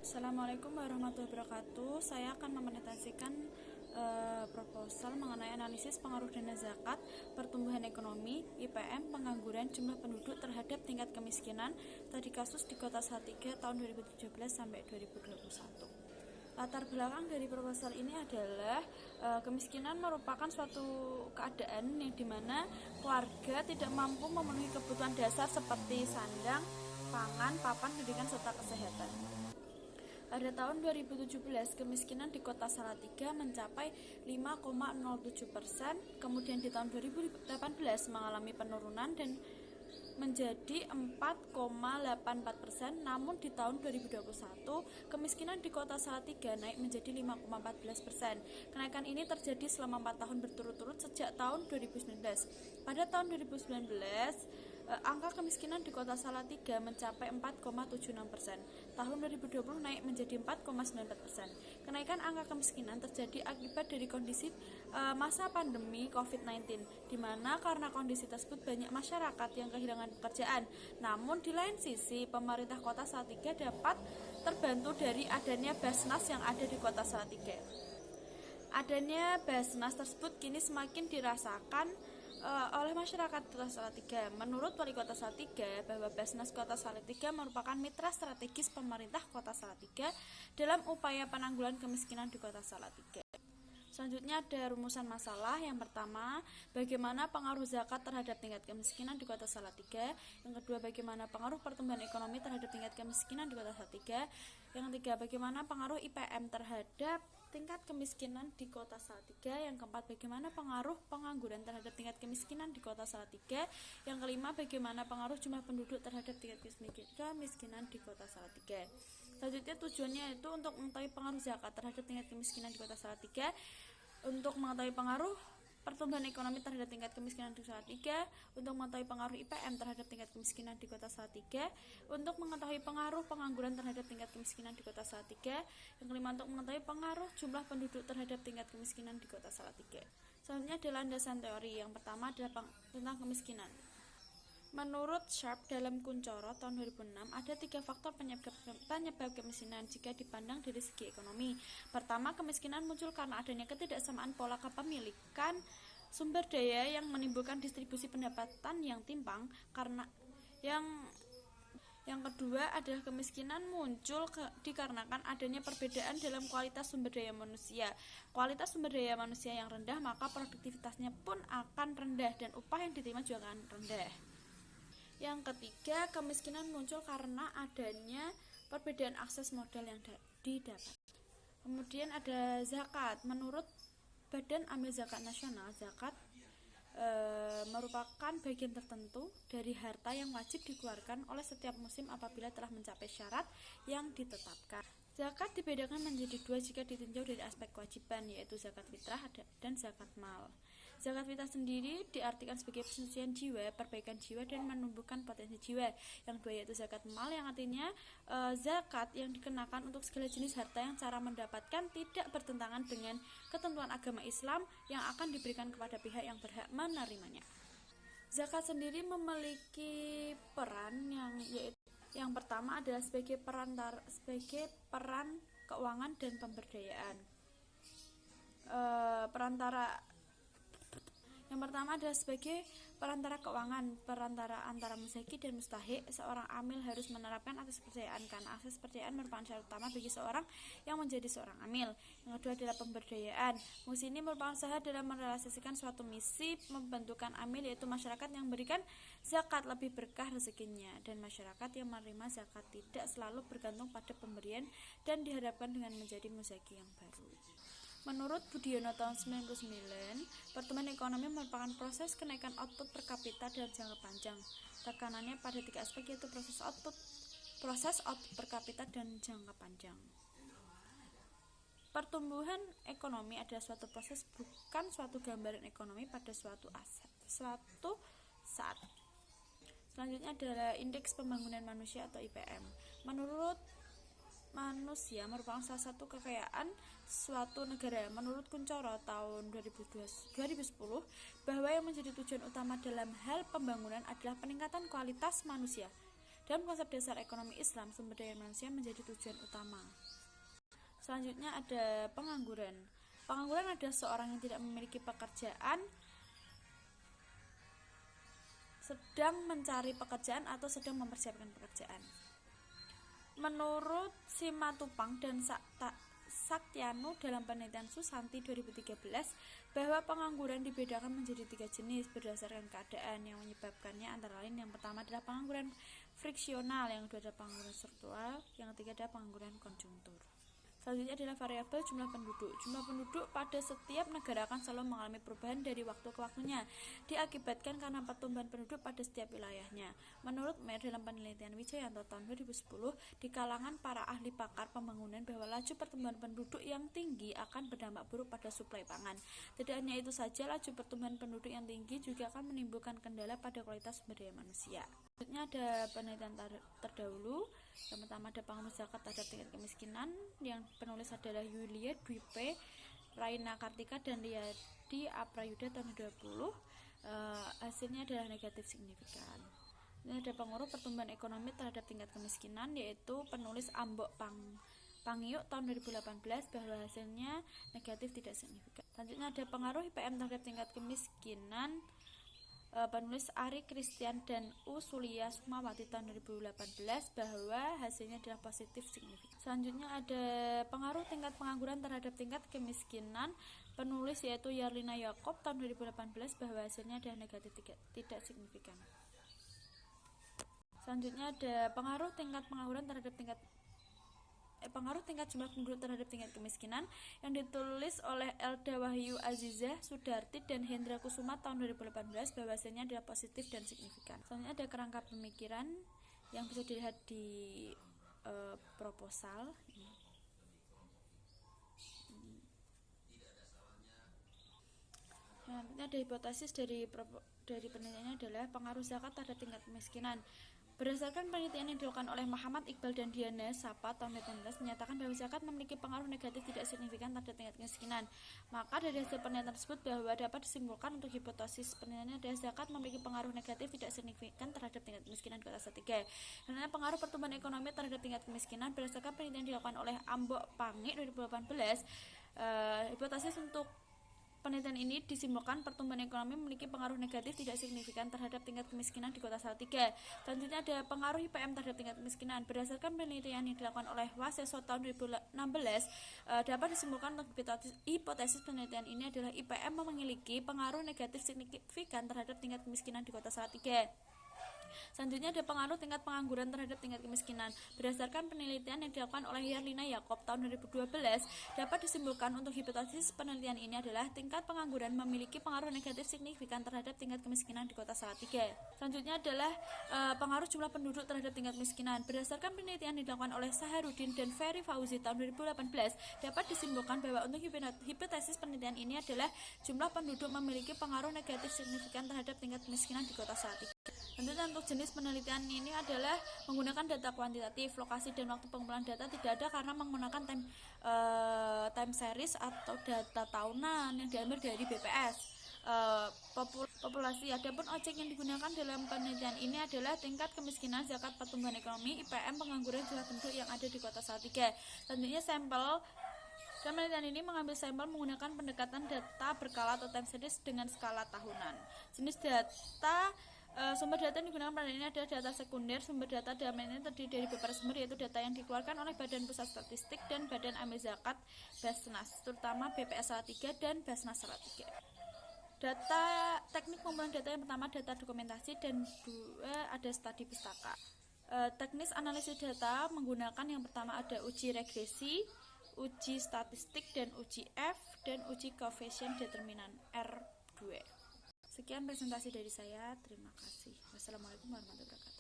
Assalamualaikum warahmatullahi wabarakatuh. Saya akan mempresentasikan proposal mengenai analisis pengaruh dana zakat, pertumbuhan ekonomi, IPM, pengangguran, jumlah penduduk terhadap tingkat kemiskinan studi kasus di Kota Salatiga tahun 2017 sampai 2021. Latar belakang dari proposal ini adalah kemiskinan merupakan suatu keadaan yang dimana keluarga tidak mampu memenuhi kebutuhan dasar seperti sandang, pangan, papan, pendidikan, serta kesehatan. Pada tahun 2017, kemiskinan di Kota Salatiga mencapai 5,07%, kemudian di tahun 2018 mengalami penurunan dan menjadi 4,84%, namun di tahun 2021 kemiskinan di Kota Salatiga naik menjadi 5,14%. Kenaikan ini terjadi selama 4 tahun berturut-turut sejak tahun 2019. Pada tahun 2019 angka kemiskinan di Kota Salatiga mencapai 4,76%. Tahun 2020 naik menjadi 4,94%. Kenaikan angka kemiskinan terjadi akibat dari kondisi masa pandemi COVID-19, di mana karena kondisi tersebut banyak masyarakat yang kehilangan pekerjaan. Namun di lain sisi, pemerintah Kota Salatiga dapat terbantu dari adanya Basnas yang ada di Kota Salatiga. Adanya Basnas tersebut kini semakin dirasakan oleh masyarakat Kota Salatiga. Menurut Wali Kota Salatiga, bahwa Basnas Kota Salatiga merupakan mitra strategis pemerintah Kota Salatiga dalam upaya penanggulangan kemiskinan di Kota Salatiga. Selanjutnya ada rumusan masalah. Yang pertama, bagaimana pengaruh zakat terhadap tingkat kemiskinan di Kota Salatiga. Yang kedua, bagaimana pengaruh pertumbuhan ekonomi terhadap tingkat kemiskinan di Kota Salatiga. Yang ketiga, bagaimana pengaruh IPM terhadap tingkat kemiskinan di Kota Salatiga. Yang keempat, bagaimana pengaruh pengangguran terhadap tingkat kemiskinan di Kota Salatiga. Yang kelima, bagaimana pengaruh jumlah penduduk terhadap tingkat kemiskinan di Kota Salatiga. Selanjutnya tujuannya itu untuk mengetahui pengaruh zakat terhadap tingkat kemiskinan di Kota Salatiga, untuk mengetahui pengaruh pertumbuhan ekonomi terhadap tingkat kemiskinan di Salatiga, untuk mengetahui pengaruh IPM terhadap tingkat kemiskinan di Kota Salatiga, untuk mengetahui pengaruh pengangguran terhadap tingkat kemiskinan di Kota Salatiga. Yang kelima, untuk mengetahui pengaruh jumlah penduduk terhadap tingkat kemiskinan di Kota Salatiga. Selanjutnya adalah landasan teori. Yang pertama adalah tentang kemiskinan. Menurut Sharp dalam Kuncoro tahun 2006, ada 3 faktor penyebab kemiskinan jika dipandang dari segi ekonomi. Pertama, kemiskinan muncul karena adanya ketidaksamaan pola kepemilikan sumber daya yang menimbulkan distribusi pendapatan yang timpang. Yang kedua adalah kemiskinan muncul dikarenakan adanya perbedaan dalam kualitas sumber daya manusia. Kualitas sumber daya manusia yang rendah, maka produktivitasnya pun akan rendah dan upah yang diterima juga akan rendah. Yang ketiga, kemiskinan muncul karena adanya perbedaan akses modal yang didapat. Kemudian ada zakat. Menurut Badan Amil Zakat Nasional, zakat merupakan bagian tertentu dari harta yang wajib dikeluarkan oleh setiap muslim apabila telah mencapai syarat yang ditetapkan. Zakat dibedakan menjadi 2 jika ditinjau dari aspek kewajiban, yaitu zakat fitrah dan zakat mal. Zakat fitrah sendiri diartikan sebagai pensucian jiwa, perbaikan jiwa, dan menumbuhkan potensi jiwa. Yang kedua yaitu zakat mal, yang artinya zakat yang dikenakan untuk segala jenis harta yang cara mendapatkan tidak bertentangan dengan ketentuan agama Islam yang akan diberikan kepada pihak yang berhak menerimanya. Zakat sendiri memiliki peran yang pertama adalah sebagai peran keuangan dan pemberdayaan. Yang pertama adalah sebagai perantara keuangan, perantara antara muzaki dan mustahik. Seorang amil harus menerapkan akses kepercayaan, karena akses kepercayaan merupakan syarat utama bagi seorang yang menjadi seorang amil. Yang kedua adalah pemberdayaan. Fungsi ini merupakan usaha dalam merealisasikan suatu misi pembentukan amil, yaitu masyarakat yang memberikan zakat lebih berkah rezekinya, dan masyarakat yang menerima zakat tidak selalu bergantung pada pemberian dan dihadapkan dengan menjadi muzaki yang baru. Menurut Budiono tahun 1999, pertumbuhan ekonomi merupakan proses kenaikan output per kapita dalam jangka panjang. Tekanannya pada 3 aspek, yaitu proses output per kapita dan jangka panjang. Pertumbuhan ekonomi adalah suatu proses, bukan suatu gambaran ekonomi pada suatu saat. Selanjutnya adalah indeks pembangunan manusia atau IPM. Menurut manusia merupakan salah satu kekayaan suatu negara. Menurut Kuncoro tahun 2010, bahwa yang menjadi tujuan utama dalam hal pembangunan adalah peningkatan kualitas manusia Dalam konsep dasar ekonomi Islam, sumber daya manusia menjadi tujuan utama. Selanjutnya ada pengangguran. Pengangguran adalah seorang yang tidak memiliki pekerjaan, sedang mencari pekerjaan atau sedang mempersiapkan pekerjaan. Menurut Simatupang dan Saktianu dalam penelitian Susanti 2013 bahwa pengangguran dibedakan menjadi 3 jenis berdasarkan keadaan yang menyebabkannya, antara lain yang pertama adalah pengangguran friksional, yang kedua adalah pengangguran struktural, yang ketiga adalah pengangguran konjunktur. Selanjutnya adalah variabel jumlah penduduk. Jumlah penduduk pada setiap negara akan selalu mengalami perubahan dari waktu ke waktunya, diakibatkan karena pertumbuhan penduduk pada setiap wilayahnya. Menurut Mer dalam penelitian Wijayanto tahun 2010 di kalangan para ahli pakar pembangunan bahwa laju pertumbuhan penduduk yang tinggi akan berdampak buruk pada suplai pangan. Tidak hanya itu saja, laju pertumbuhan penduduk yang tinggi juga akan menimbulkan kendala pada kualitas sumber daya manusia. Selanjutnya ada penelitian terdahulu. Yang pertama ada pengaruh zakat terhadap tingkat kemiskinan, yang penulis adalah Yulia Dwipe, Raina Kartika, dan Riyadi Aprayuda tahun 2020. Hasilnya adalah negatif signifikan. Ini ada pengaruh pertumbuhan ekonomi terhadap tingkat kemiskinan, yaitu penulis Ambok Pangiuk tahun 2018 bahwa hasilnya negatif tidak signifikan. Selanjutnya ada pengaruh IPM terhadap tingkat kemiskinan, penulis Ari Christian dan U Sulia Sukmawati tahun 2018 bahwa hasilnya adalah positif signifikan. Selanjutnya ada pengaruh tingkat pengangguran terhadap tingkat kemiskinan, penulis yaitu Yarlina Yakob tahun 2018 bahwa hasilnya adalah negatif tidak signifikan. Selanjutnya ada pengaruh tingkat pengangguran terhadap pengaruh tingkat jumlah penduduk terhadap tingkat kemiskinan, yang ditulis oleh Elda Wahyu Azizah Sudarti dan Hendra Kusuma tahun 2018 bahwa hasilnya adalah positif dan signifikan. Selanjutnya ada kerangka pemikiran yang bisa dilihat di proposal. Selanjutnya ada hipotesis dari penelitiannya adalah pengaruh zakat terhadap tingkat kemiskinan. Berdasarkan penelitian yang dilakukan oleh Muhammad Iqbal dan Diana Sapa tahun 2018 menyatakan bahwa zakat memiliki pengaruh negatif tidak signifikan terhadap tingkat kemiskinan. Maka dari hasil penelitian tersebut bahwa dapat disimpulkan untuk hipotesis penelitiannya adalah zakat memiliki pengaruh negatif tidak signifikan terhadap tingkat kemiskinan di kota Salatiga. Karena pengaruh pertumbuhan ekonomi terhadap tingkat kemiskinan berdasarkan penelitian yang dilakukan oleh Ambok Pangiuk 2018, hipotesis untuk penelitian ini disimpulkan pertumbuhan ekonomi memiliki pengaruh negatif tidak signifikan terhadap tingkat kemiskinan di kota Salatiga. Selanjutnya ada pengaruh IPM terhadap tingkat kemiskinan. Berdasarkan penelitian yang dilakukan oleh Waseso tahun 2016, dapat disimpulkan untuk hipotesis penelitian ini adalah IPM memiliki pengaruh negatif signifikan terhadap tingkat kemiskinan di kota Salatiga. Selanjutnya ada pengaruh tingkat pengangguran terhadap tingkat kemiskinan. Berdasarkan penelitian yang dilakukan oleh Yarlina Yakob tahun 2012, dapat disimpulkan untuk hipotesis penelitian ini adalah tingkat pengangguran memiliki pengaruh negatif signifikan terhadap tingkat kemiskinan di kota Salatiga. Selanjutnya adalah pengaruh jumlah penduduk terhadap tingkat kemiskinan. Berdasarkan penelitian yang dilakukan oleh Saharudin dan Ferry Fauzi tahun 2018, dapat disimpulkan bahwa untuk hipotesis penelitian ini adalah jumlah penduduk memiliki pengaruh negatif signifikan terhadap tingkat kemiskinan di kota Salatiga. Selanjutnya untuk jenis penelitian ini adalah menggunakan data kuantitatif. Lokasi dan waktu pengumpulan data tidak ada karena menggunakan time series atau data tahunan yang diambil dari BPS. Populasi. Adapun objek yang digunakan dalam penelitian ini adalah tingkat kemiskinan, zakat, pertumbuhan ekonomi, IPM, pengangguran, jumlah penduduk yang ada di kota Salatiga. Selanjutnya sampel. Dan penelitian ini mengambil sampel menggunakan pendekatan data berkala atau time series dengan skala tahunan. Jenis data sumber data yang digunakan pada ini adalah data sekunder. Sumber data dalam ini terdiri dari beberapa sumber, yaitu data yang dikeluarkan oleh Badan Pusat Statistik dan Badan Amil Zakat Basnas, terutama BPS Salatiga dan Basnas Salatiga. Data teknik pengumpulan data yang pertama data dokumentasi dan dua ada studi pustaka. Teknis analisis data menggunakan yang pertama ada uji regresi, uji statistik, dan uji F, dan uji coefficient determinan R2. Sekian presentasi dari saya. Terima kasih. Wassalamualaikum warahmatullahi wabarakatuh.